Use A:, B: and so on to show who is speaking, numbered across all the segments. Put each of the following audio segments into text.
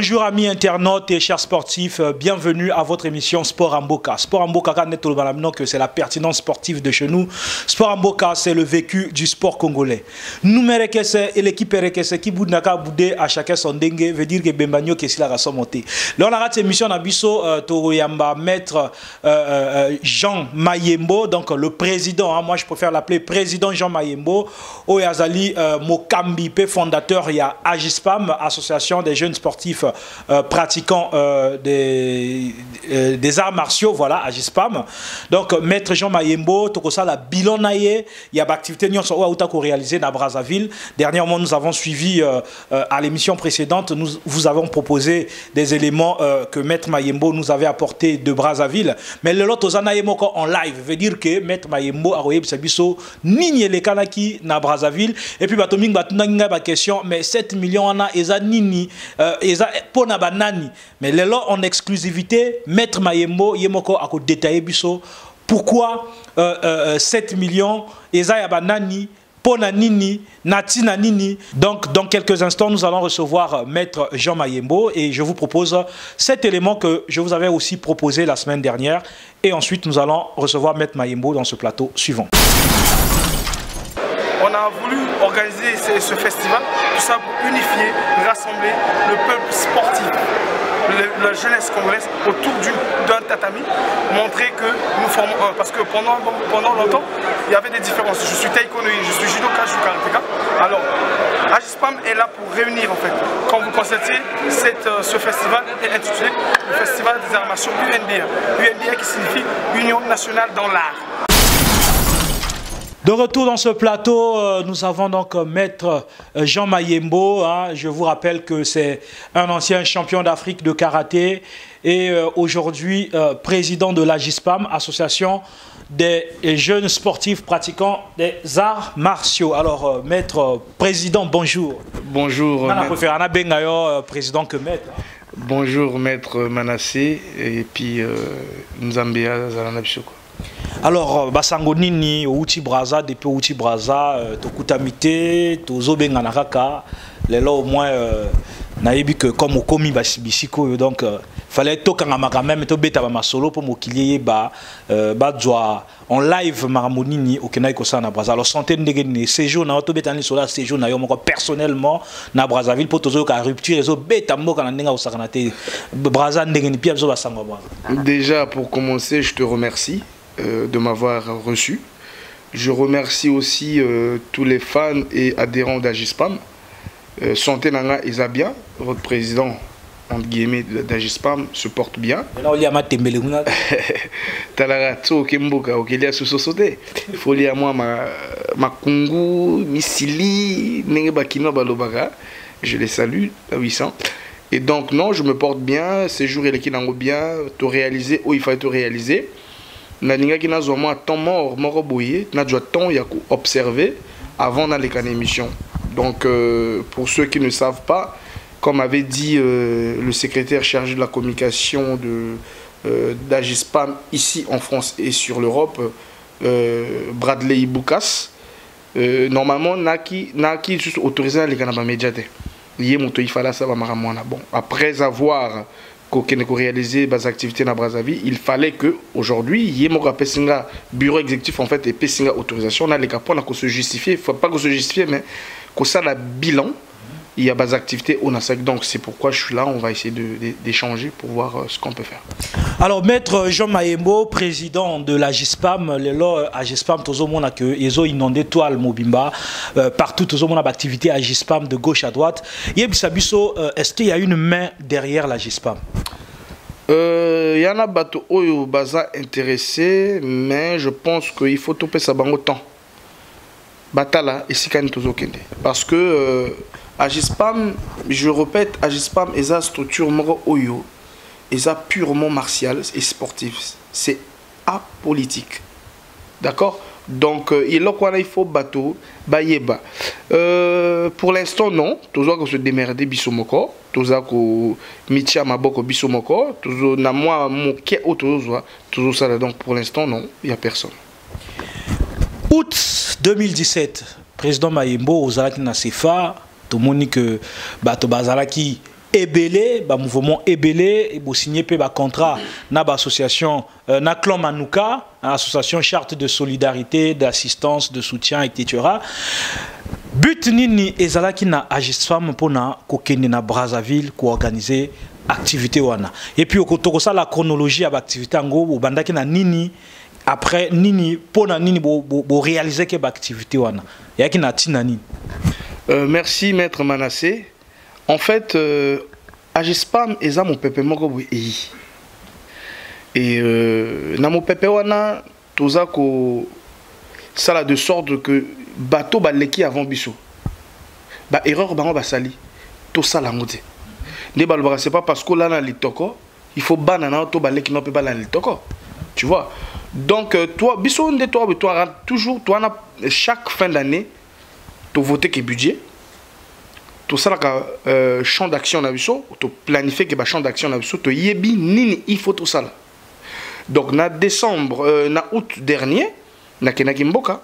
A: Bonjour amis internautes et chers sportifs, bienvenue à votre émission Sport en Boka. Sport en Boka, que c'est la pertinence sportive de chez nous. Sport en Boka, c'est le vécu du sport congolais. Nous et l'équipe RKC qui boudnaka boudé à chacun son dengue veut dire que Bembanyo qui est la race montée. Là on a raté émission Nabiso Toroyamba maître Jean Mayembo, donc le président, moi je préfère l'appeler président Jean Mayembo, Oyazali Mokambi, fondateur il y a Agispam, association des jeunes sportifs pratiquant des arts martiaux, voilà, Agispam. Donc, maître Jean Mayembo, Tokosa, la bilonaye, il y a d'activités qui réalisées dans Brazzaville. Dernièrement, nous avons suivi à l'émission précédente, nous vous avons proposé des éléments que maître Mayembo nous avait apportés de Brazzaville. Mais le lot en live veut dire que maître Mayembo a réussi Sabiso Nini les Kanaki na Brazzaville. Et puis, Batoming Batunanga, ma question, mais 7 millions en a, Eza Nini, Eza Pona Banani. Mais le lot en exclusivité, maître Mayembo, Yemoko a détaillé Biso. Pourquoi 7 millions, Eza Yabanani, Pona Nini, Natina Nini. Donc, dans quelques instants, nous allons recevoir maître Jean Mayembo et je vous propose cet élément que je vous avais aussi proposé la semaine dernière. Et ensuite, nous allons recevoir maître Mayembo dans ce plateau suivant.
B: On a voulu organiser ce festival, tout ça pour unifier, rassembler le peuple sportif, la jeunesse congolaise autour d'un tatami, montrer que nous formons un. Parce que pendant longtemps, il y avait des différences. Je suis taekwondo, je suis judoka, je suis karatéka. Alors, Agispam est là pour réunir en fait. Comme vous constatez, ce festival est intitulé le Festival des arts martiaux UNBA. UNBA qui signifie Union nationale dans l'art.
A: De retour dans ce plateau, nous avons donc maître Jean Mayembo. Je vous rappelle que c'est un ancien champion d'Afrique de karaté et aujourd'hui président de l'Agispam, association des jeunes sportifs pratiquant des arts martiaux. Alors, maître président, bonjour.
B: Bonjour.
A: Président que maître.
B: Bonjour, maître Manassé et puis Nzambia Zalanabishoko.
A: Alors, basango nini outi braza depuis outi braza tokutamite tozobenga nakaka lelo au moins nayebi que comme okomi basibisiko donc fallait tokanga makameme to beta ba masolo pour mokilier ba doit en live maramonini okenai ko sana braza. Alors santé ndenge ni séjour na to beta ni sola séjour na yo moko personnellement na Brazzaville pour tozo ka rupture ezo beta mboka na ndenga osakana te braza ndenge ni pia zo basango ba.
B: Déjà pour commencer, je te remercie de m'avoir reçu. Je remercie aussi tous les fans et adhérents d'Agispam. Santé Nanga Isabia, votre président entre guillemets d'Agispam, se porte bien. Il faut lire moi ma Kungu, Misili, Nengebakino Balobaka. Je les salue à 800. Et donc non, je me porte bien. Ces jours et les qui n'ont bien te réaliser où il fallait te réaliser. Naninga qui n'a pas temps mort, mort boyé, n'a pas temps y a observé avant d'aller à l'émission. Donc pour ceux qui ne savent pas, comme avait dit le secrétaire chargé de la communication d'Agispam ici en France et sur l'Europe, Bradley Iboukas, normalement n'a qui juste autorisé à aller à la médiathèque. Bon, après avoir réaliser des activités dans Brazzaville, il fallait que aujourd'hui, il y ait un bureau exécutif en fait et une autorisation. On a les capots, on a se justifier, il ne faut pas qu'on se justifie, mais qu'on ça la bilan, il y a des activités au NASAC. Donc c'est pourquoi je suis là, on va essayer d'échanger pour voir ce qu'on peut faire.
A: Alors maître Jean Mayembo, président de l'Agispam, le lot Agispam, tout le monde a que ils ont inondé toile Mobimba, partout tout le monde a activité Agispam de gauche à droite. Est-ce qu'il y a une main derrière l'Agispam?
B: Il y en a bateau oyo baza intéressé, mais je pense qu'il faut toper ça bango temps. Batala et sikani tozokende. Parce que Agispam, je répète, Agispam est une structure moro oyo, est purement martiale et sportive. C'est apolitique. D'accord? Donc il faut bateau bayeba. Pour l'instant non, toujours que se démerder bisomoko, toujours que mitia maboko bisomoko, toujours na moi mon qui toujours ça. Donc pour l'instant non, il y a personne.
A: Août 2017, président Mayembo Ozalaki na CFA, tout le monde que bato bazalaki ebele ba mouvement ebele et bo signer pe ba contrat na ba association na clan Manouka, association charte de solidarité, d'assistance, de soutien, etc. But nini ezalaki na Agisfam pona kokende na Brazzaville ko organiser activité wana. Et puis okotoko ça la chronologie ab activité ngo bandaki na nini après nini pona nini bo réaliser que ba activité wana. Yaki na tina nini.
B: Merci maître Manassé. En fait, Agispam est mon pépé moko boyi. Et na mon pépé wana toza ko sala de sorte que bateau baleki avant biso. Ba erreur bango ba sali. To sala ngote. Ne balbara c'est pas parce que là na litoko, il faut banana to baleki no pe balana litoko. Tu vois. Donc toi biso nde toi toujours toi na chaque fin d'année tu voter que budget. Tout ça là champ d'action na biso, tu planifier que ba champ d'action na biso, tu yebi nini il faut tout ça là. Donc na décembre na août dernier na kenaki mboka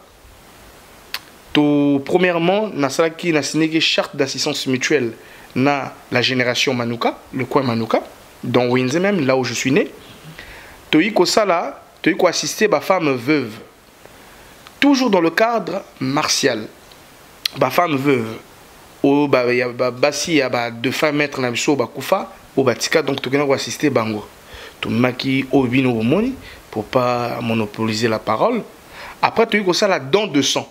B: tout premièrement na sala qui na signé charte d'assistance mutuelle na la génération Manouka, le coin Manouka, dans Winze même là où je suis né. Tu y ko sala, tu y ko assister ba femme veuve. Toujours dans le cadre martial. Ba femme veuve. Ou ba ya basi ya ba de fin mettre na biso ba kufa ou ba tika donc tu ko assister bango. Tu maki obino bomoni pour pas monopoliser la parole. Après tu y ko sala don de sang.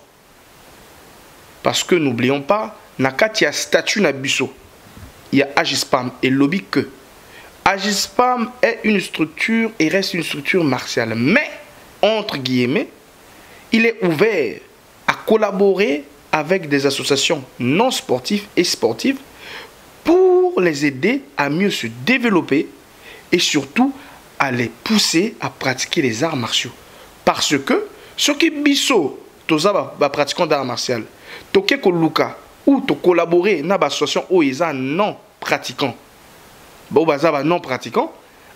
B: Parce que n'oublions pas na kati ya statut na biso. Il y a Agispam et lobby que Agispam est une structure et reste une structure martiale. Mais, entre guillemets, il est ouvert à collaborer avec des associations non sportives et sportives pour les aider à mieux se développer et surtout à les pousser à pratiquer les arts martiaux. Parce que ce qui biso, toza ba pratiquant d'arts martiaux, toke ko luka ou to collaborer na ba association oiza non pratiquant. Ba baza non pratiquant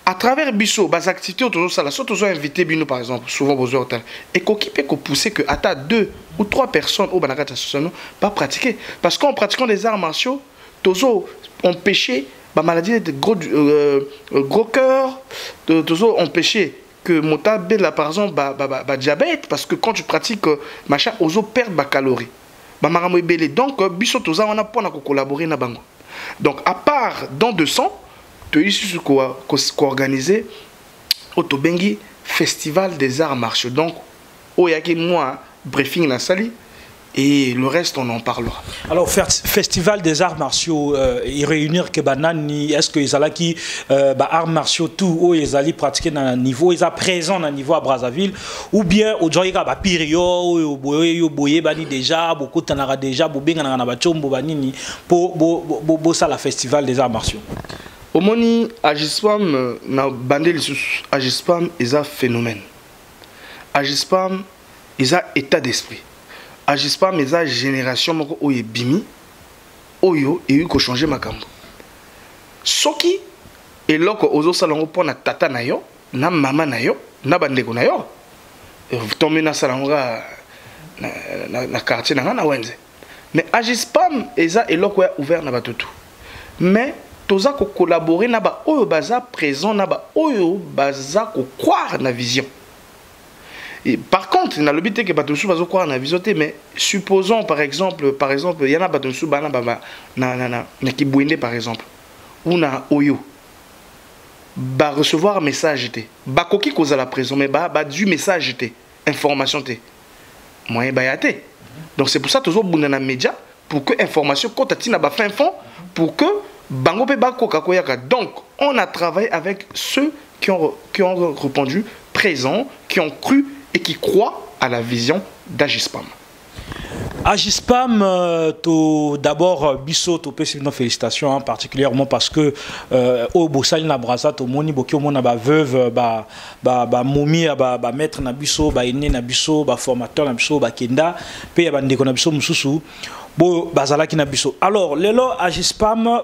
B: à travers biso bas activités autour ça la surtout invité bino par exemple souvent besoin hôtel et ko peut ko pousser que à 2 ou 3 personnes au banakata association pas pratiquer parce qu'en pratiquant les arts martiaux tozo empêcher ba maladie de gros cœur tozo empêcher que mota bela par exemple ba diabète parce que quand tu pratiques machin ozo perdre ba calories. Donc, biso toza on a pour collaborer na bango. Donc, à part dans 200, tu as ici organisé au Tobengi Festival des Arts Martiaux. Donc, oyaki moi briefing na sali et le reste on en parlera.
A: Alors, Festival des Arts Martiaux, il réunir que banani, est-ce que ils qui arts martiaux tout ou ils allaient pratiquer dans un niveau, ils sont présents dans un niveau à Brazzaville ou bien au Djoïga ba pirio ou boye bani déjà beaucoup tanara déjà bobenga na bachombo banini pour ça la Festival des Arts Martiaux.
B: Au moni Agispam na bandé Agispam ils a phénomène. Agispam ils a état d'esprit. Agispam mais la génération moko oye bimi oyo et eu ko changer makambo soki eloko ozo salongo pona tata na yo na mama na yo na bandeko na yo tombe na salongo na quartier na wenze mais Agispam eza eloko ya ouvert na batutu mais toza ko collaborer na ba oyo baza présent na ba oyo baza ko croire na vision. Et par contre, il y a le but que Batonsu va croire na visoté, mais supposons par exemple, il y en a Batonsu bana na kibouinde par exemple, ou na oyo, ba recevoir un message té, ba koki cause la prison, mais ba du message té, information té, moyen bayate. Donc c'est pour ça toujours bunda na média pour que information quand tina ba fin fond pour que bango pe ba koka koyaka. Donc on a travaillé avec ceux qui ont répondu présents, qui ont cru et qui croient à la vision d'Agispam.
A: Agispam, d'abord, Bisso, félicitations, hein, particulièrement parce que au Bossal na Braza, au Moni Boki, au Mona veuve, Momi, maître na Bisso, aîné na Bisso, formateur na Bisso, Kenda, puis Bandeko na Bisso, Moussou, Bazalaki na Bisso. Alors, Lelo Agispam,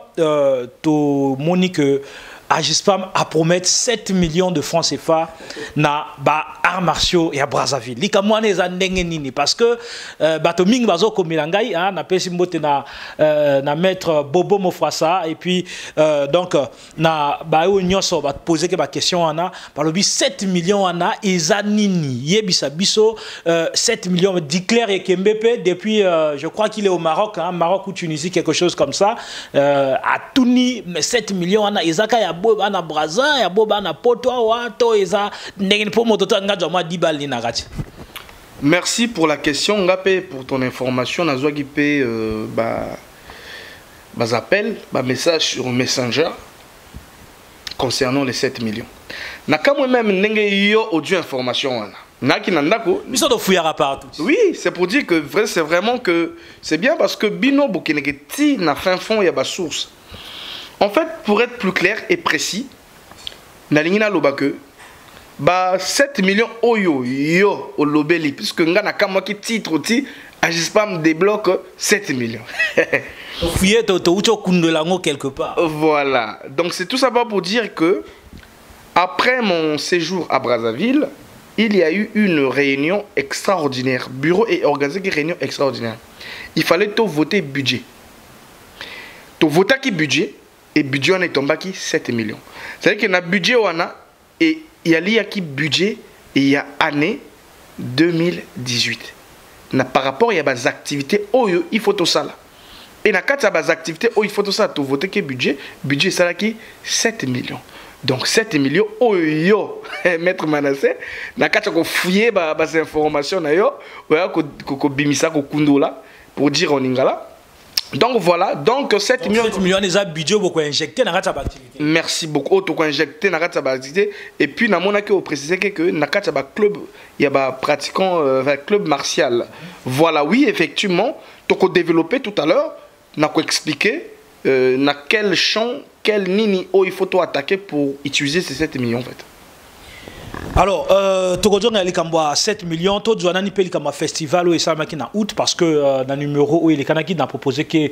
A: to Moni que Agispam a promettre 7 millions de francs CFA na ba arts martiaux et à Brazzaville. Lika mwana eza ndenge nini parce que bato mingi bazo komilangai na pesi mbote na maître Bobo Mofrasa et puis donc na ba o nyoso ba poser que ba question ana balobi 7 millions ana eza nini yebisa biso 7 millions déclare et Kembepe depuis je crois qu'il est au Maroc Maroc ou Tunisie quelque chose comme ça à Tuni mais 7 millions ana ezaka ya boba na Brazza ya boba na poto wato eza ndenge po mototo ngajo ma 10 balles na gati.
B: Merci pour la question ngapé pour ton information nazwa gipé bas appel bas message sur Messenger concernant les 7 millions. Naka moi même ndenge yo audio information wana. Naki nandako
A: biso do fuyara partout.
B: Oui, c'est pour dire que c'est vraiment que c'est bien parce que bino bokeneketi na fin fond ya ba source. En fait, pour être plus clair et précis, Nalingina Lobake, 7 millions oyo yo au lobeli, puisque ngana kama ki titre oti, Agispam débloque 7 millions.
A: Fouillé to quelque part.
B: Voilà. Donc c'est tout ça pour dire que après mon séjour à Brazzaville, il y a eu une réunion extraordinaire. Bureau et organisé une réunion extraordinaire. Il fallait tout voter budget. Tout voter qui budget. Et budget on est tombé qui 7 millions. C'est-à-dire qu'il y a un budget et il y a qui budget et il y a année 2018. Par rapport il y a des activités il faut tout ça là. Et dans quatre des activités il faut tout ça tout voter qui budget ça là qui 7 millions. Donc 7 millions maître Manassé na quatre ko fouiller des informations na yo ko bimisa ko kundola pour dire en ingala. Donc voilà, donc 7 millions.
A: 7 millions déjà budget beaucoup injecté dans cette activité.
B: Merci beaucoup tout injecté dans cette activité et puis na mona que préciser que na kata ba club il y a ba pratiquant club martial. Voilà, oui effectivement, to ko développer tout à l'heure, na ko expliquer na quel champ, quel nini il faut tout attaquer pour utiliser ces 7 millions en fait.
A: Alors, Togodjon a 7 millions, tout le monde a un festival où il y a août parce que dans le numéro où il est a proposé que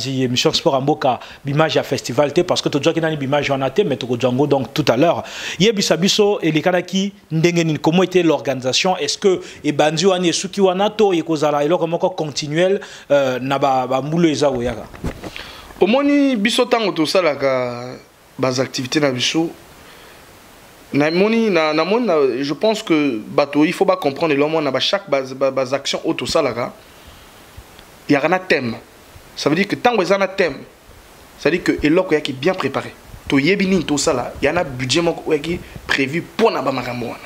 A: l'émission Sport Amboka bimage à festival parce que tout le monde a bimage en athée mais Togodjango donc tout à l'heure. Yebisabiso et les Kanaki ndengeni comment était l'organisation est-ce que et bandi wani suki wanato et kozala et comment continuel na ba moulo eza oyaka.
B: Omoni biso tango to sala ka bas activités na biso. Je pense que bateau, il faut pas comprendre l'homme chaque base action auto salaga. Il y a un thème. Ça veut dire que tant que un thème, ça veut dire que l'autre est bien préparé. To yebini tout ça là, il y a un budget qui prévu pour na bamaramona.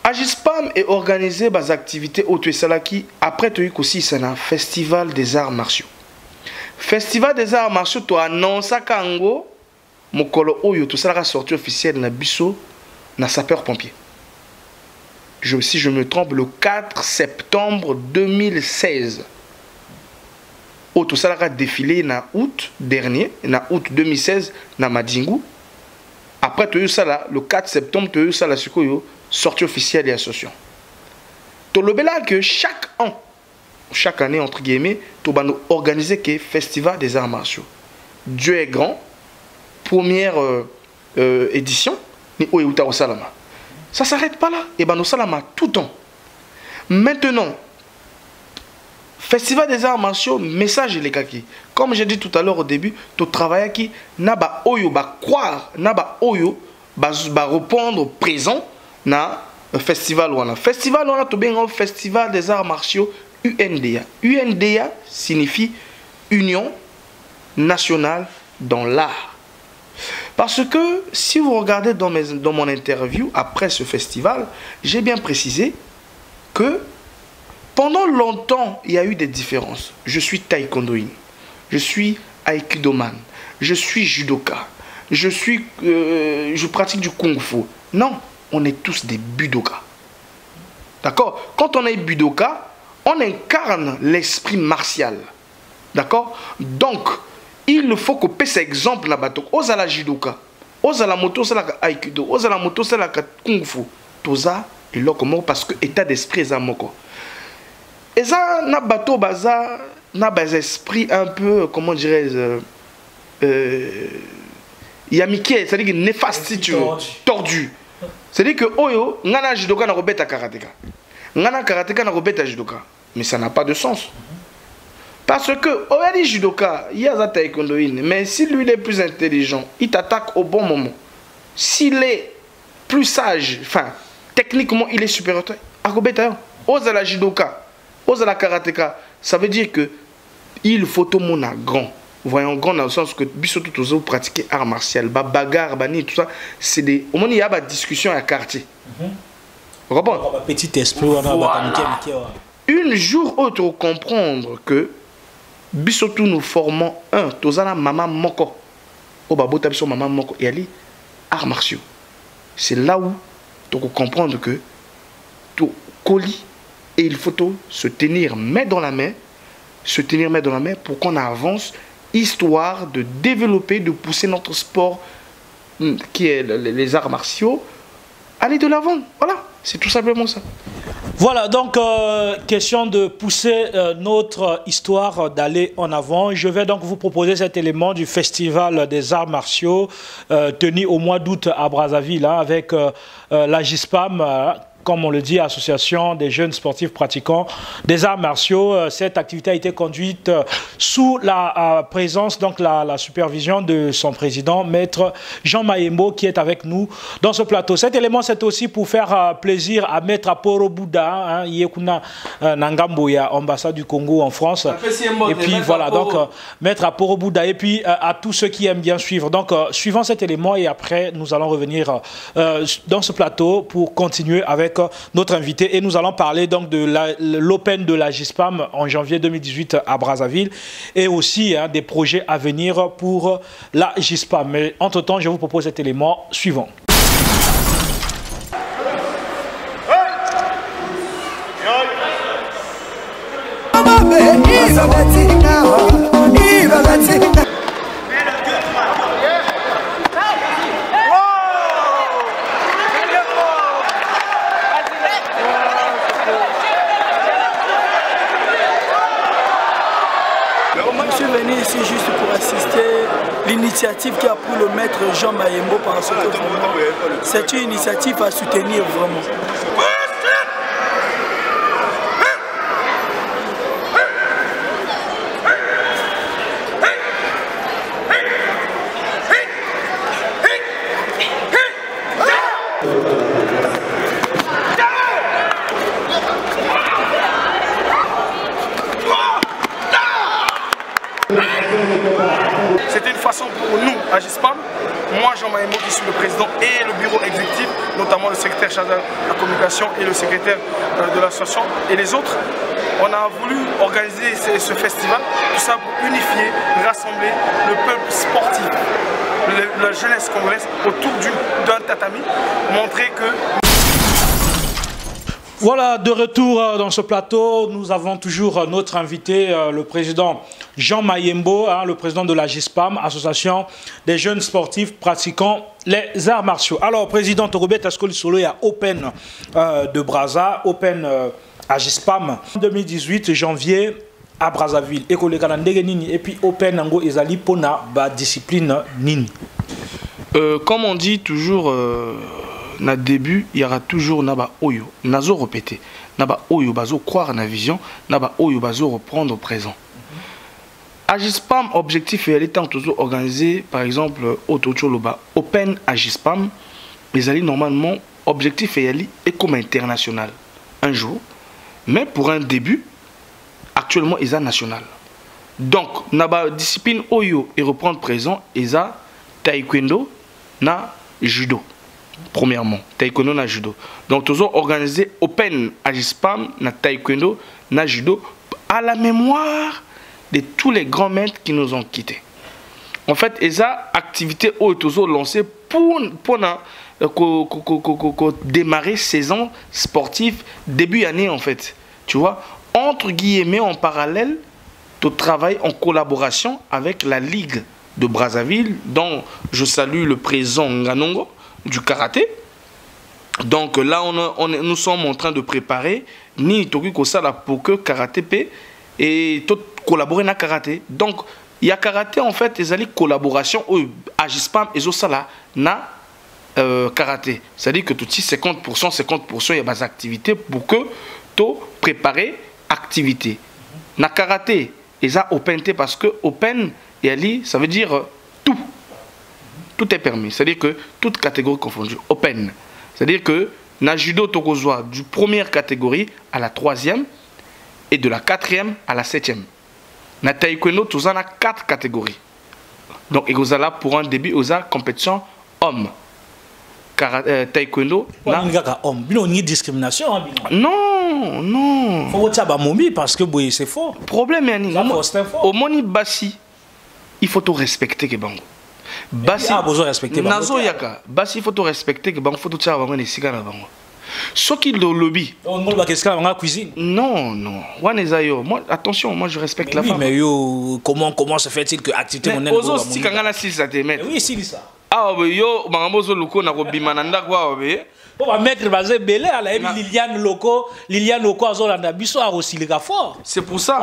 B: Agispam est organisé base activités auto salaki après to aussi c'est un festival des arts martiaux. Festival des arts martiaux to annonce kango Mokolo Oyo, tout ça la sortie officielle na biso na sapeur-pompier. Si je me trompe, le 4 septembre 2016. Tout ça la défilé na août dernier, na août 2016 na Madingu. Après tout ça là, le 4 septembre tout ça la sukoyo sortie officielle et association. Tout le bela que chaque année entre guillemets, tout va nous organiser que festival des arts martiaux. Dieu est grand. Première édition, ça s'arrête pas là. Et ben nous salama tout le temps. Maintenant, Festival des arts martiaux, message les kaki. Comme j'ai dit tout à l'heure au début, tout travail qui n'a pas oyo ba croire, n'a pas oyo ba répondre présent na festival wana. Festival wana to bien festival des arts martiaux UNDA. UNDA signifie Union nationale dans l'art. Parce que si vous regardez dans mon interview après ce festival, j'ai bien précisé que pendant longtemps, il y a eu des différences. Je suis taekwondoïne, je suis aikidoman, je suis judoka, je pratique du kung-fu. Non, on est tous des budoka. D'accord? Quand on est budoka, on incarne l'esprit martial. D'accord? Donc, il faut qu'on paie cet exemple là-bas. Osa la judoka, osa la moto, osa la aikido, osa la moto, osa la kung fu. Toza et lokomo parce que état d'esprit est moko. Et ça, na bateau baza, na bas esprit un peu, comment dirais-je, yamiké, c'est-à-dire que néfaste si tu veux, tordu. C'est-à-dire que Oyo, ngana judoka na robeta karateka. Ngana karateka na robeta judoka. Mais ça n'a pas de sens. Parce que Oyali judoka, il y a taekwondoine, mais si lui il est plus intelligent, il t'attaque au bon moment. S'il est plus sage, enfin, techniquement il est supérieur à robeta. Oza la judoka, oza la karateka, ça veut dire que il faut tout le monde grand. Voyons grand dans le sens que bisoto tous pratiquer art martial, bagarre, bani tout ça, c'est des au moins il y a des discussions à quartier. Vous comprenez?
A: Petit esprit voilà.
B: Un jour autre comprendre que bisoto nous formons un tozana maman moko. Au babota biso maman moko et ali arts martiaux. C'est là où tu comprendre que tout colis et il faut se tenir main dans la main, se tenir main dans la main pour qu'on avance, histoire de développer, de pousser notre sport qui est les arts martiaux, aller de l'avant. Voilà, c'est tout simplement ça.
A: Voilà, donc question de pousser notre histoire d'aller en avant. Je vais donc vous proposer cet élément du Festival des arts martiaux tenu au mois d'août à Brazzaville hein, avec la GISPAM. Comme on le dit, Association des jeunes sportifs pratiquants des arts martiaux. Cette activité a été conduite sous la présence, donc la supervision de son président, Maître Jean Mayembo, qui est avec nous dans ce plateau. Cet élément, c'est aussi pour faire plaisir à Maître Aporo Bouddha, Yekuna Nangamboya, ambassade du Congo en France. Et puis voilà, donc Maître Aporo Bouddha, et puis à tous ceux qui aiment bien suivre. Donc, suivant cet élément, et après, nous allons revenir dans ce plateau pour continuer avec notre invité et nous allons parler donc de l'Open de la GISPAM en janvier 2018 à Brazzaville et aussi hein, des projets à venir pour la GISPAM. Mais entre-temps, je vous propose cet élément suivant.
C: Je suis venu ici juste pour assister l'initiative qui a pris le maître Jean Mayembo parce que c'est une initiative à soutenir vraiment.
B: C'était une façon pour nous, à GISPAM, moi Jean Mayembo qui suis le président et le bureau exécutif, notamment le secrétaire chargé de la communication et le secrétaire de l'association et les autres, on a voulu organiser ce festival, tout ça pour unifier, rassembler le peuple sportif, la jeunesse congolaise autour d'un tatami, montrer que...
A: Voilà, de retour dans ce plateau, nous avons toujours notre invité, le président Jean Mayembo, hein, le président de la GISPAM, Association des jeunes sportifs pratiquant les arts martiaux. Alors, président Torobet, est-ce que le solo est à Open de Brazza, Open à GISPAM, 2018, janvier, à Brazzaville, et puis Open Nango Ezali Pona, discipline Nini.
B: Comme on dit toujours... na début il y aura toujours naba oyo nazo répéter naba oyo bazo croire na vision naba oyo bazo reprendre au présent. À GISPAM objectif est étant toujours organisé par exemple autocholoba Open à GISPAM les alliés normalement objectif est comme international un jour mais pour un début actuellement ils sont national donc naba discipline oyo et reprendre présent ils ont taekwondo na judo. Premièrement, taekwondo na judo. Donc, nous avons organisé Open à GISPAM, na taekwondo, na judo, à la mémoire de tous les grands maîtres qui nous ont quittés. En fait, ils ont activité où ils ont lancé pour démarrer saison sportive début année en fait. Tu vois, entre guillemets en parallèle, tu travailles en collaboration avec la Ligue de Brazzaville, dont je salue le président Nganongo du karaté. Donc là, nous sommes en train de préparer ni Toki Kosala pour que karaté et tout collaborer dans karaté. Donc Il y a karaté en fait, ils allaient collaboration au Agispam et Zosala na karaté. C'est-à-dire que tout de suite 50%, il y a des activités pour que tu préparer activité. Na karaté, ils ont open parce que open et ali, ça veut dire tout. Tout est permis. C'est-à-dire que toute catégorie confondue. Open. C'est-à-dire que na judo tokozwa du première catégorie à la 3e et de la 4e à la 7e. Na taekwondo, tout ça, on a 4 catégories. Donc, il y a là pour un début, il y a compétition homme. Taekwondo.
A: Il y a une discrimination.
B: Non, non.
A: Il faut que parce que c'est faux.
B: Problème, au moni bassi, il faut tout respecter. Bassi, il faut respecter. Bassi, il faut tout respecter. Il faut tout faire. Ce qui le lobby. Non, non. Moi, attention, moi je respecte la femme.
A: Mais comment se fait-il que activité monnaie
B: oui, c'est ça. Ah, yo, maman, loko na robimananda quoi,
A: pour mettre basé belé à la Liliane Loco azolanda biso a aussi le fort.
B: C'est pour ça.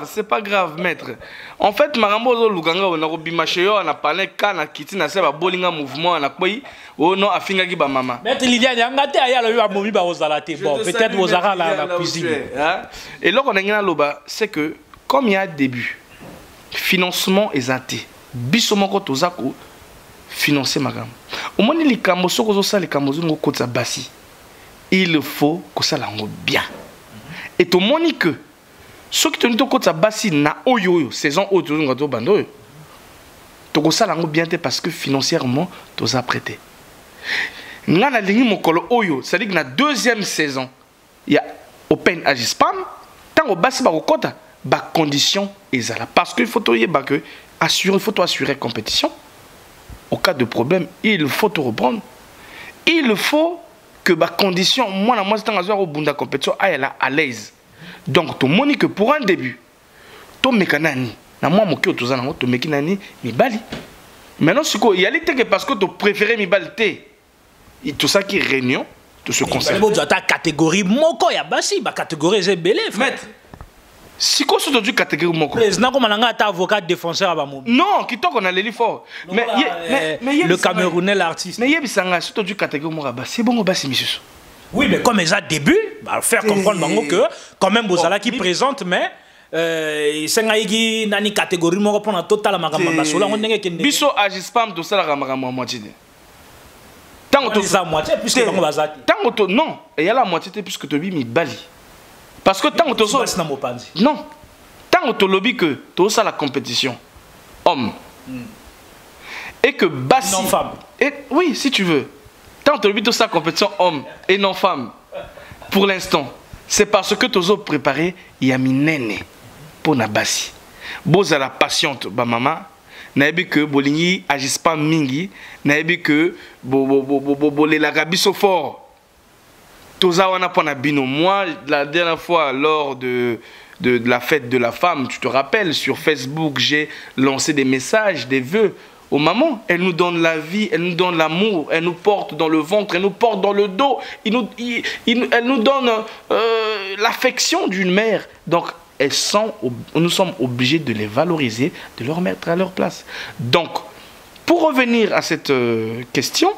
B: C'est pas grave, maître. En fait, marambo lukanga on a robimaché on a parlé kana kiti na seba bolinga mouvement na koi oh non afinga ki ba mama.
A: Maître Liliane ngate aya la yo momi ba ozalate bon peut-être ozara la cuisine.
B: Et là on a ngina loba c'est que comme il y a début financement exacté biso moko tozako financer magam. Au moins les cambos soko ça les cambos ngo kotsa basi. Il faut que ça l'ango bien. Et tout monde que ceux qui te kotsa basi na oyo saison oyo to ngato bando. To ça l'ango bien parce que financièrement tu as prêté. Ngana lingi mokolo oyo, c'est-à-dire que na deuxième saison, il y a open agispam, tant au basi ba kota, ba condition ezala parce que il faut toyer ba que assurer, il faut assurer compétition. Au cas de problème, il faut te reprendre. Il faut que ma condition, moi, c'est un au bout de la compétition, elle est à l'aise. Donc, tu moni que pour un début, tu mécanani, na moi, mon cœur, tu mécanani, mi bali. Maintenant, il y a l'été parce que tu préfères mi bali. Tout ça qui est réunion, tout se concerne.
A: Mais ta catégorie, mon corps, il y a bassi, ma catégorie, c'est belé, frère.
B: Si quoi sur du catégorie mon
A: président comme on a un avocat défenseur à Bamou.
B: Non, qui toi qu'on a les fort. Mais
A: le Camerounais l'artiste.
B: Mais yebisanga sur du catégorie mon rabat. C'est bon c'est monsieur.
A: Oui, mais comme ça début, bah faire comprendre Bango que quand même Bozala qui présente mais c'est ngaïgi nani catégorie mon reprendre total magamba basola on ndenge kende.
B: Biso agispam to sala magamba moitié.
A: Tant que ça moitié puisque Bango bazati.
B: Tant que non, et y a la moitié puisque tu bi mi bali. Parce que tant que tu non, tant que tu lobby que tu as la compétition homme et que bassi
A: non femme.
B: Et oui, si tu veux, tant que tu lobby tu as la compétition homme et non femme. Pour l'instant, c'est parce que tu as préparé il y a minene pour na bassi. Boza la patiente ba maman. Naebi que bolingi agisse pas mingi, naebi que bolé la gabiso fort. Moi, la dernière fois, lors de la fête de la femme, tu te rappelles, sur Facebook, j'ai lancé des messages, des vœux aux mamans. Elle nous donne la vie, elle nous donne l'amour, elle nous porte dans le ventre, elle nous porte dans le dos, elle nous donne l'affection d'une mère. Donc, nous sommes obligés de les valoriser, de leur mettre à leur place. Donc, pour revenir à cette question,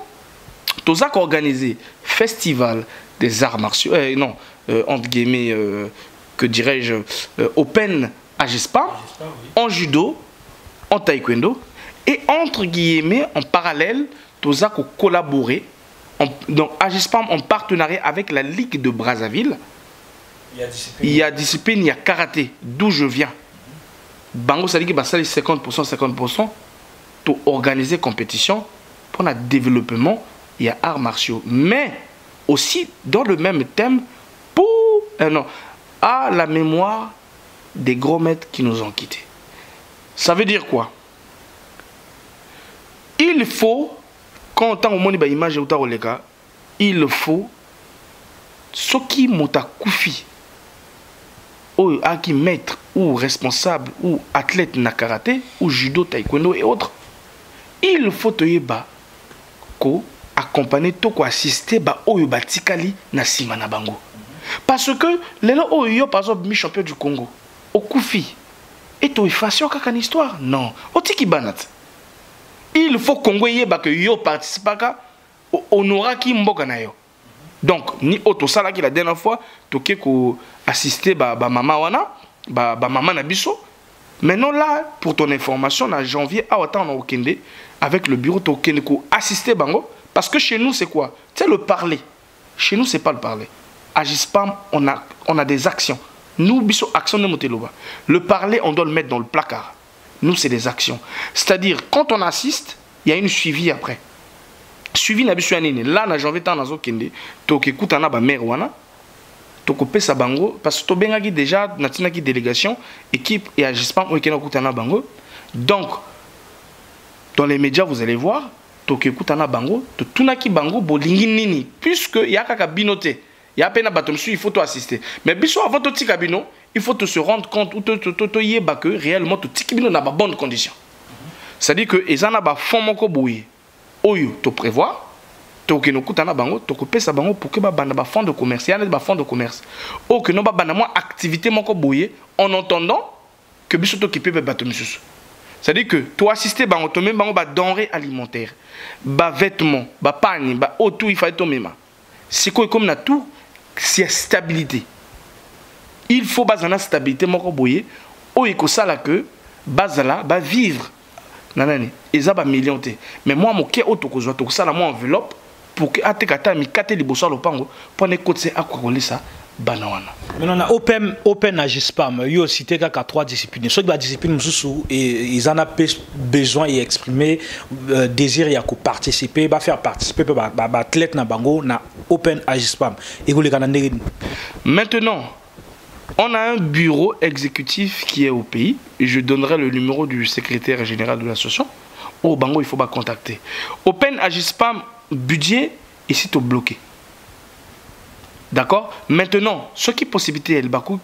B: Tozak a organisé festival des arts martiaux, entre guillemets, que dirais-je, open agispa, oui. En judo, en taekwondo, et entre guillemets, en parallèle, Tozak a collaboré, donc agispa en partenariat avec la Ligue de Brazzaville. Il y a discipline, il y a karaté, d'où je viens. Bango, ça dit que ça 50%, pour organiser compétition, pour le développement, il y a arts martiaux. Mais aussi dans le même thème pour à la mémoire des gros maîtres qui nous ont quittés. Ça veut dire quoi? Il faut, quand on a une image, il faut ce qui m'ont koufi, ou qui maître, ou responsable, ou athlète na karaté, ou judo, taekwondo et autres. Il faut te yeba ko accompagner to ko assister ba oyo batikali na sima na bango parce que lelo oyo par exemple mi champion du Congo au Koufi et tu effaces une histoire. Non. Otiki banat. Il faut Congo yeba que yo participe honora ki mboka na yo. Donc ni auto sala ki la dernière fois toke ko assister ba maman wana ba maman na biso. Maintenant là pour ton information en janvier à autant on okende avec le bureau tokende ko assister bango parce que chez nous c'est quoi? C'est le parler. Chez nous c'est pas le parler. À Agispam on a des actions. Nous biso action de moteloba. Le parler on doit le mettre dans le placard. Nous c'est des actions. C'est-à-dire quand on assiste, il y a une suivi après. Suivi na biso anene là na janvier tant nazo kende to ke kutana ba mère wana to ko pesa bango parce que to bengaki déjà natina ki délégation équipe et Agispam o kena kutana bango. Donc dans les médias vous allez voir to ke kutana bango to tunaki bango bolingi nini puisque ya kaka binoté ya pena bato il faut to assister mais biso avant to tika bino il faut te se rendre compte ou to yeba que réellement to tika bino na ba bonne condition. C'est-à-dire que ezana ba fond moko boye oyo to prévoir to ke no kutana bango to ko pesa bango pour que ba banda ba fond de commerce ya na ba fond de commerce o que no ba banda moi activité moko boye en entendant que biso to ki pepe bato misusu. C'est-à-dire que toi assister bango to même bango ba denrées alimentaires ba vêtements ba pagne ba tout il faut to même c'est quoi comme na tout c'est stabilité. Il faut bazana stabilité moko boye o iko sala que bazala ba vivre nanani eza ba million te mais moi moké auto ko zo to sala moi enveloppe pour que atekata mi kate liboso lopango pour ne côté akokolisa banawana.
A: Maintenant open Agispam yo cité kaka 3 disciplines. Soit ba discipline mususu et ils en a besoin et exprimer désir ya ko participer, ba faire participer ba athlète na bango na open Agispam.
B: Maintenant on a un bureau exécutif qui est au pays. Je donnerai le numéro du secrétaire général de l'association. Au bango, il faut pas contacter. Open Agispam, budget, ici, tout bloqué. D'accord? Maintenant, ce qui est possibilité, elle bakou,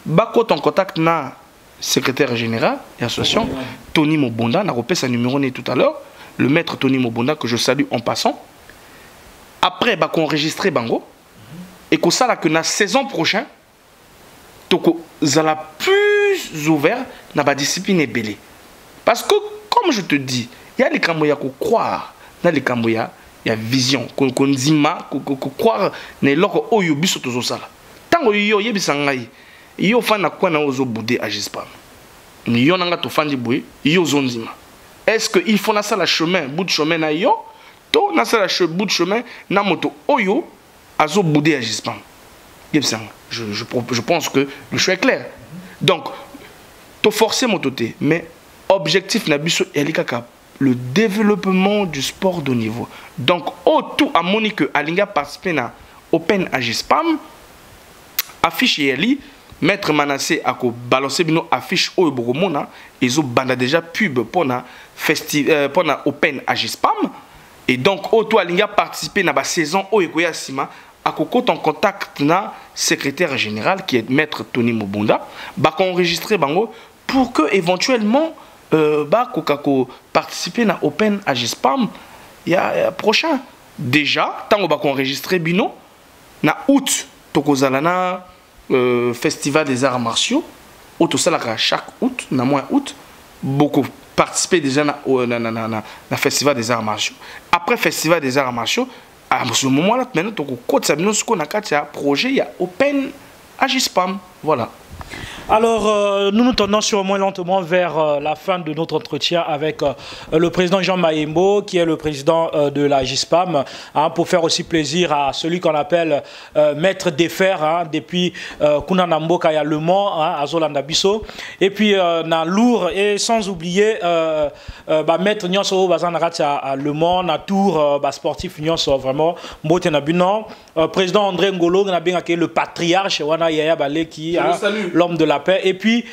B: bako ton contact na secrétaire général de l'association, Tony Mobonda, n'a repéré sa numéro né tout à l'heure, le maître Tony Mobonda, que je salue en passant. Après, bako enregistré bango, et que ça, là, que la saison prochaine, zala plus ouvert na ba discipline belé parce que comme je te dis il y a les kamboya ko croire na les kamboya il y a vision ko nzima ko croire ne loko oyo biso tozo sala tango yo yebisa ngai yo fana kwa na ozo boudé Agispam ni yo nanga to fandi boye yo zonzima est-ce que il faut na sala chemin bout de chemin na yo to na sala bout de chemin na moto oyo azo boudé Agispam. Je pense que le choix est clair. Donc, tu forcer mon côté, mais objectif nabiso elikaka le développement du sport de niveau. Donc, tout à Monique Alinga participer na Open Agispam affiche Eli Maître Manassé a ko balancer bino affiche o bogomona ils ont banda déjà pub pour na pour na Open Agispam et donc tout Alinga participer na ba saison o ekoya sima à Koko en contact na secrétaire général qui est maître Tony Mobonda bah enregistrer bango pour que éventuellement bah Kokako participer na Open Agispam il y a prochain déjà tant qu'on enregistrer bino na août tokozalana festival des arts martiaux auto salaka chaque août na mois août beaucoup participer déjà na festival des arts martiaux après festival des arts martiaux à ce moment-là, maintenant, on a un projet, il y a Open Agispam. Voilà.
A: Alors, nous nous tournons sûrement lentement vers la fin de notre entretien avec le président Jean Mayembo, qui est le président de la Agispam, hein, pour faire aussi plaisir à celui qu'on appelle maître des fers, hein, depuis Kunanambo Kaya Le Mans, hein, à Zolanda Bisso, et puis na Lourd, et sans oublier maître Nyonso Bazanarati à Le Mans, na Tour, sportif Nyonso, vraiment, Mbote Nabunan, président André Ngolo, le patriarche, Wana Yaya Balé, qui l'homme de la paix, et puis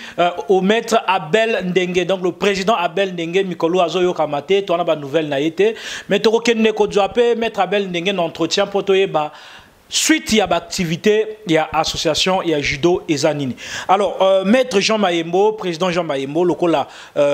A: au maître Abel Ndenge, donc le président Abel Ndenge, Mikolo Azoyo Kamate, tu as une nouvelle naïté, mais tu as maître Abel Ndenge d'entretien pour toi, Suite, il y a activité, il y a association, il y a judo et zanini. Alors, maître Jean Mayembo, président Jean Mayembo, le cola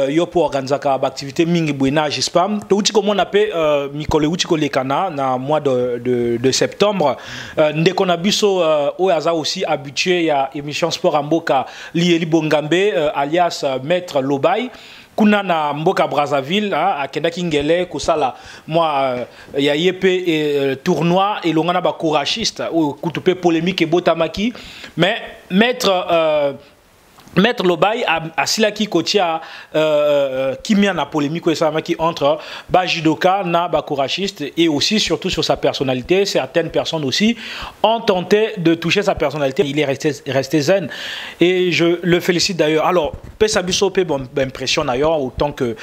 A: yopo organizaka activité mingi buena jispam. To uti comme on appelle mikole uti ko lekana na mois de septembre. Ndeko na biso oyaza aussi habitué il y a émission Sport Amboka Lieli Bongambe alias maître Lobay. Kuna na mboka Brazzaville à Kenda Kingele kusala moi ya yepe tournoi et longana ba couragiste ou kutupe polémique et botamaki mais Maître Lobay a silaki kotia qui mia na polémique qui entre ba judoka na ba couragiste et aussi surtout sur sa personnalité. Certaines personnes aussi ont tenté de toucher sa personnalité. Il est resté zen et je le félicite d'ailleurs. Alors Pesabiso pe bon impression d'ailleurs autant que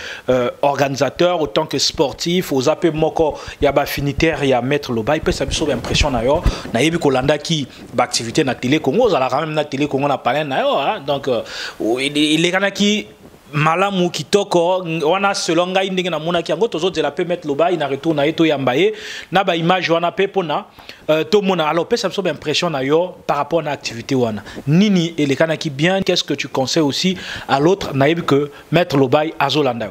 A: organisateur, autant que sportif, aux AP moko ya ba finitaire ya Maître Lobay Pesabiso impression d'ailleurs. Na yebi kolanda qui ba activité na télé Congo, za la même na télé Congo na parler d'ailleurs donc il est qui malamu kitoko wana selon ngai ndenge na mona ki yango tozo de la peut mettre Lobay na retour na eto yambaye na ba image wana pe pona to mona alors pesa biso impression na yo par rapport à l'activité wana nini elekana ki bien qu'est-ce que tu conseilles aussi à l'autre naïb que mettre Lobay azolanda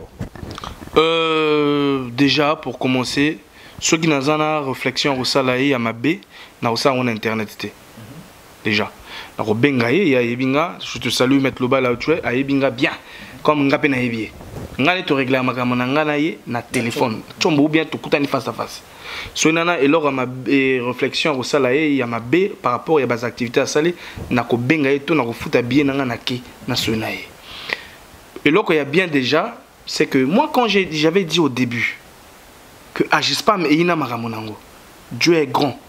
A: yo
B: déjà pour commencer ceux qui n'ont pas réflexion au salaire à ma b na osa on internet déjà je te salue mettre Lobay là où tu es aibinga bien comme ngapé na yebie ngale to régler makambo na ngana ye na téléphone chombo ou bien to kutani face à face so nana et lors ma réflexion au salaire ya ma b par rapport à bas activités à saler na ko benga ye to na ko futa bien na ngana ki na sona ye et là qu'il y a bien déjà c'est que moi quand j'avais dit au début que Agispam et ina maramonango Dieu est grand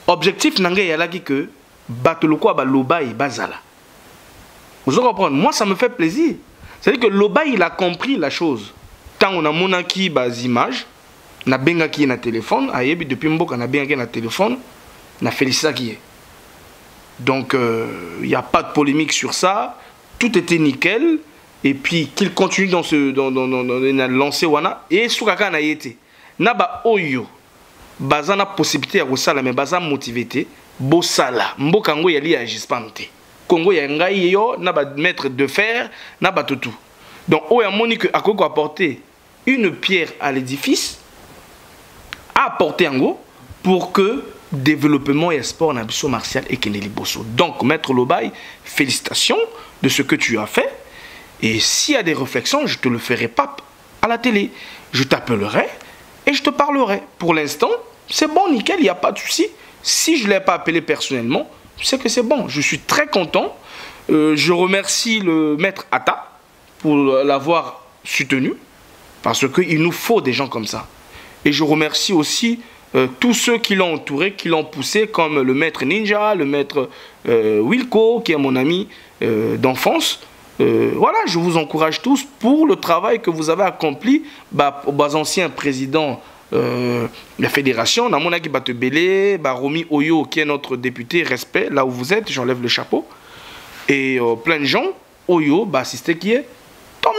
B: objectif nanga yalaki que batoloko ba Lobay bazala. Vous comprenez? Moi ça me fait plaisir. C'est-à-dire que Lobay il a compris la chose. Tant on a monaki bas images, na benga qui na téléphone, ayebi depuis mboka na benga qui na téléphone, na félicita qui est. Donc il y a pas de polémique sur ça, tout était nickel et puis qu'il continue dans ce dans lancer wana et soukaka na yete. Na ba oyo bazana possibilité ya kosala mais baza motivé Bosala, Mbokango yali ya Agispamte. Congo ya ngai yo na ba maître de fer na ba tout. Donc oya monique a quoi apporter une pierre à l'édifice à apporter en gros pour que développement et sport na biso martial et keneli bosso. Donc maître Lobay, félicitations de ce que tu as fait et s'il y a des réflexions, je te le ferai pas à la télé. Je t'appellerai et je te parlerai. Pour l'instant, c'est bon nickel, il n'y a pas de souci. Si je ne l'ai pas appelé personnellement, c'est que c'est bon. Je suis très content. Je remercie le maître Atta pour l'avoir soutenu. Parce qu'il nous faut des gens comme ça. Et je remercie aussi tous ceux qui l'ont entouré, qui l'ont poussé, comme le maître Ninja, le maître Wilco, qui est mon ami d'enfance. Voilà, je vous encourage tous pour le travail que vous avez accompli aux anciens présidents la fédération, na mona ki batebele, Romy Oyo qui est notre député, respect là où vous êtes, j'enlève le chapeau. Et plein de gens, Oyo, assisté qui est, tant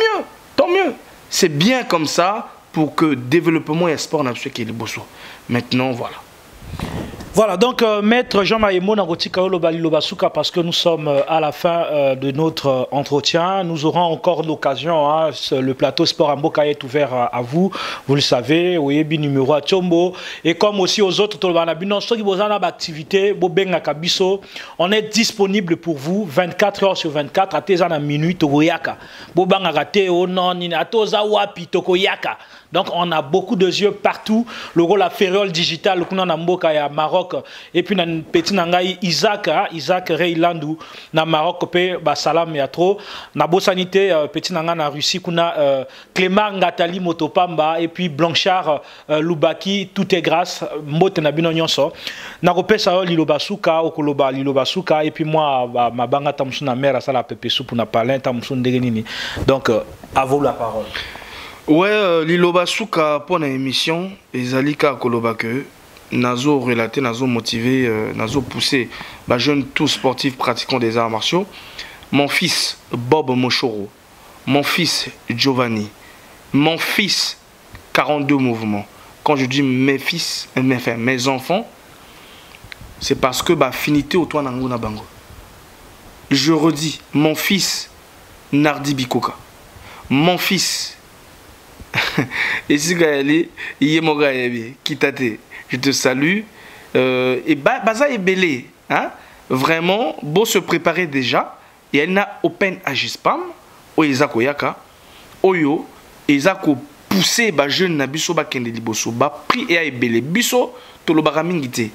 B: mieux. C'est bien comme ça pour que développement et sport n'a pas qui est le bosso. Maintenant, voilà.
A: Voilà, donc maître Jean Mayembo Nagotika Lobasuka, parce que nous sommes à la fin de notre entretien. Nous aurons encore l'occasion, hein, le plateau Sport Amboka est ouvert à vous, vous le savez, Oyebi numéro à Tchombo, et comme aussi aux autres, on est disponible pour vous 24 heures sur 24, à Tezana minuit, Togoyaka. Donc on a beaucoup de yeux partout. Le rôle la ferrole digitale, le Namboka ya Maroc et puis dans petit nangai Isaac Reilandu na Maroc pe ba salam ya trop na bosanité petit nanga na Russie kuna Clément Ngatali Motopamba et puis Blanchard Lubaki tout est grâce mbote na bino nyonso na kopesa lilobasuka okoloba lilobasuka et puis moi ma banga tamsu na mère ça la pepe soupe na parler tamsu ndenge nini donc à vous la parole.
B: Ouais, Liloba Souka pour l'émission, Ezalika Kolobake, Nazo relaté, Nazo motivé, Nazo poussé, jeunes tous sportifs pratiquant des arts martiaux. Mon fils Bob Mochoro, mon fils Giovanni, mon fils 42 mouvements. Quand je dis mes fils, mes enfants, c'est parce que bah finité au toit nango na bango. Je redis, mon fils Nardi Bikoka, mon fils Esigaeli Yemoga Yebi Kitate, je te salue. Et Baza est belé, hein? Vraiment, beau se préparer déjà. Et elle n'a open agispam, o Ezako Yaka, Oyo, Ezako poussé ba jeune na biso ba kende liboso, ba pri et a belé biso, to lo baramingite,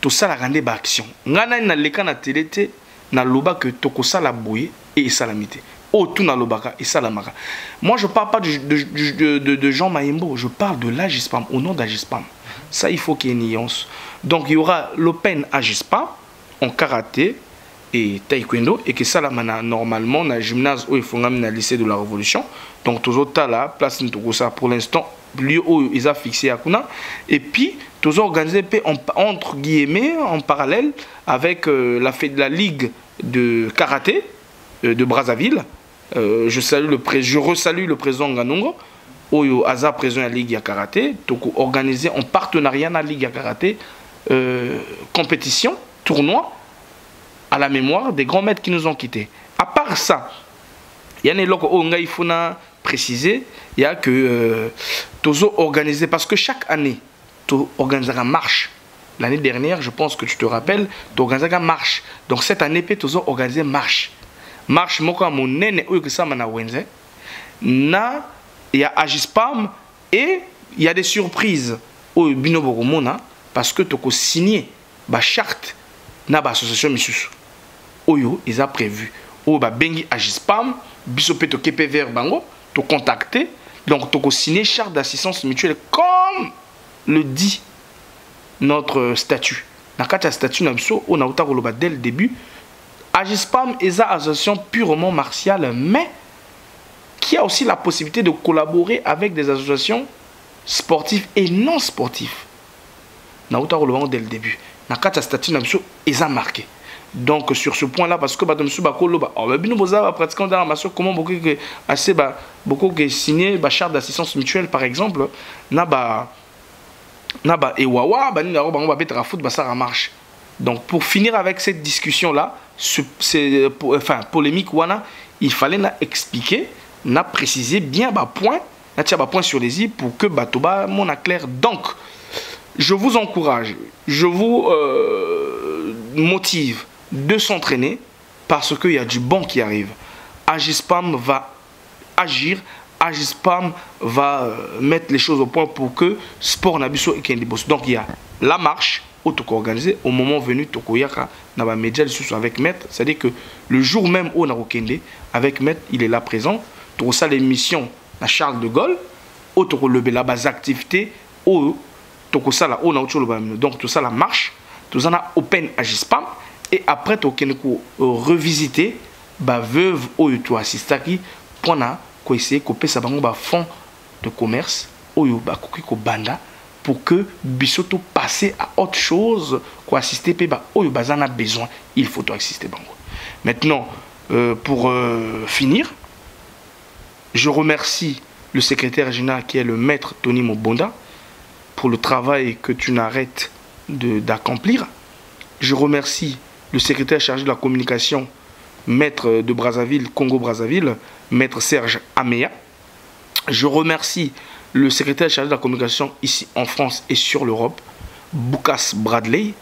B: to sala rande ba action. Ngana na leka na telete, na loba que to ko sala boye et salamité. Oh, tout na lobaka et salamaka. Moi, je parle pas de Jean Mayembo, je parle de l'Agispam, au nom d'Agispam. Ça, il faut qu'il y ait une nuance. Donc, il y aura l'Open Agispam en karaté et taekwondo, et que ça, là, normalement, dans le gymnase où il faut amener le lycée de la Révolution. Donc, tous autres là, place ça pour l'instant, lieu où ils ont fixé à Kuna. Et puis, tous organisés entre guillemets, en parallèle, avec la ligue de karaté de Brazzaville. Je resalue le président Nganongo, Oyo Aza président de la Ligue de Karaté, donc organisé en partenariat dans la Ligue de Karaté, compétition, tournoi, à la mémoire des grands maîtres qui nous ont quittés. À part ça, il y a des locaux où il faut préciser, il y a que Tozo organisé, parce que chaque année, tu organises une marche. L'année dernière, je pense que tu te rappelles, tu organises une marche. Donc cette année, Tozo organisé une marche. Marche moko mon nene oyo que ça mana wenze na il y a Agispam et il y a des surprises au bino bokomona parce que toko signé ba charte na ba association misusu oyo ils a prévu o ba bengi Agispam biso pe to kepe vers bango to contacter donc toko signé charte d'assistance mutuelle comme le dit notre statut na kata statut na biso on a uta koloba dès le début. Agispam est une association purement martiale, mais qui a aussi la possibilité de collaborer avec des associations sportives et non sportives. Dès le début, Nakata statut est marqué. Donc sur ce point-là, parce que comment beaucoup de signé la charte d'assistance mutuelle, par exemple, ça marche. Donc pour finir avec cette discussion-là, polémique, il fallait expliquer, préciser bien point sur les i pour que Batoba mon clair. Donc, je vous encourage, je vous motive de s'entraîner parce qu'il y a du bon qui arrive. Agispam va agir, Agispam va mettre les choses au point pour que sport Nabiso et Kendibos. Donc il y a la marche organisé au moment venu Tokoyaka dans les médias avec Maître, c'est-à-dire que le jour même où on a Okende avec Maître, il est là présent. Tout ça l'émission à Charles de Gaulle, au Toko le la base activité au Toko ça là on a autre donc tout ça la marche, tout ça a open Agispam et après Tokende ko revisiter ba veuve au to assistaki pour na ko essayer ko pesa bango ba fonds de commerce oyo ba ko banda pour que Bissoto passe à autre chose quoi assister Peba Oyo Bazan a besoin, il faut assister Bango. Maintenant, pour finir, je remercie le secrétaire général qui est le maître Tony Mobonda pour le travail que tu n'arrêtes d'accomplir. Je remercie le secrétaire chargé de la communication, maître de Brazzaville, Congo-Brazzaville, maître Serge Améa. Je remercie le secrétaire chargé de la communication ici en France et sur l'Europe, Boukas Bradley,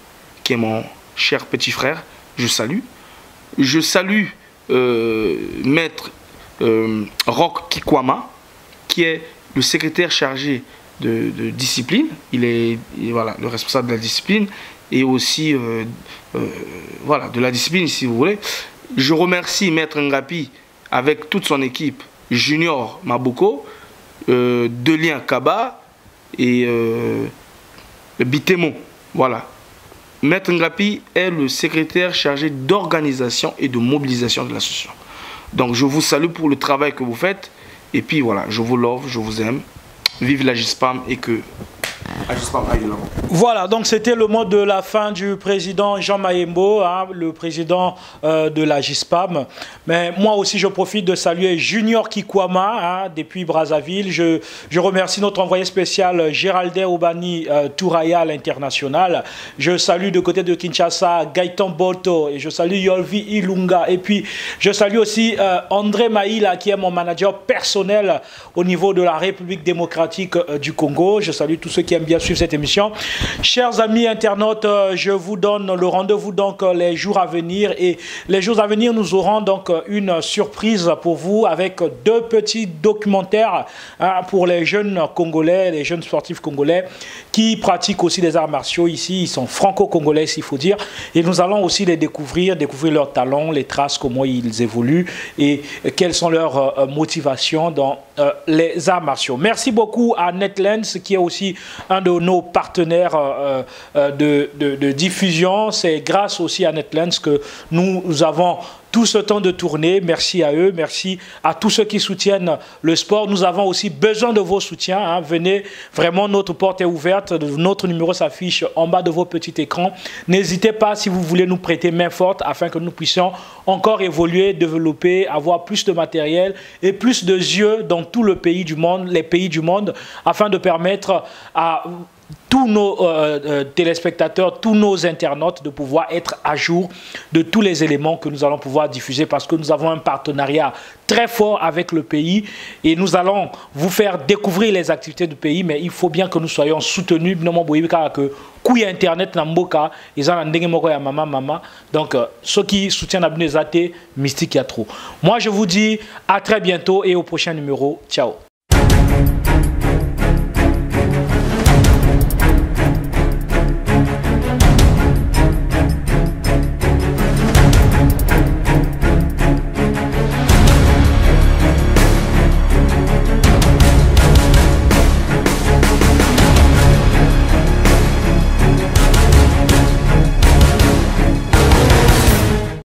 B: qui est mon cher petit frère, je salue. Je salue maître Roch Kikwama, qui est le secrétaire chargé de discipline. Il est voilà, le responsable de la discipline et aussi voilà, de la discipline si vous voulez. Je remercie maître Ngapi avec toute son équipe, Junior Mabuko, Delien Kaba et Bitemo. Voilà. Maître Ngapi est le secrétaire chargé d'organisation et de mobilisation de l'association. Donc je vous salue pour le travail que vous faites. Et puis voilà, je vous love, je vous aime. Vive l'Agispam et que
A: Voilà, donc c'était le mot de la fin du président Jean Mayembo, hein, le président de la GISPAM. Mais moi aussi, je profite de saluer Junior Kikwama, hein, depuis Brazzaville. Je remercie notre envoyé spécial Géraldin Obani Touraya à l'international. Je salue de côté de Kinshasa Gaëtan Boto et je salue Yolvi Ilunga. Et puis, je salue aussi André Maïla, qui est mon manager personnel au niveau de la République démocratique du Congo. Je salue tous ceux qui aiment bien suivre cette émission. Chers amis internautes, je vous donne le rendez-vous donc les jours à venir. Et les jours à venir, nous aurons donc une surprise pour vous avec 2 petits documentaires, hein, pour les jeunes Congolais, les jeunes sportifs congolais qui pratiquent aussi des arts martiaux ici. Ils sont franco-congolais, s'il faut dire. Et nous allons aussi les découvrir leurs talents, les traces, comment ils évoluent et quelles sont leurs motivations dans les arts martiaux. Merci beaucoup à Netlands, qui est aussi un de nos partenaires de diffusion. C'est grâce aussi à Netlands que nous avons tout ce temps de tournée. Merci à eux, merci à tous ceux qui soutiennent le sport. Nous avons aussi besoin de vos soutiens, hein. Venez, vraiment, notre porte est ouverte. Notre numéro s'affiche en bas de vos petits écrans. N'hésitez pas, si vous voulez nous prêter main forte, afin que nous puissions encore évoluer, développer, avoir plus de matériel et plus de yeux dans tout le pays du monde, les pays du monde, afin de permettre à tous nos téléspectateurs, tous nos internautes de pouvoir être à jour de tous les éléments que nous allons pouvoir diffuser, parce que nous avons un partenariat très fort avec le pays et nous allons vous faire découvrir les activités du pays, mais il faut bien que nous soyons soutenus. Internet Namboka, ils ont un mama. Donc ceux qui soutiennent Abnezate, Mystique y a trop. Moi je vous dis à très bientôt et au prochain numéro. Ciao.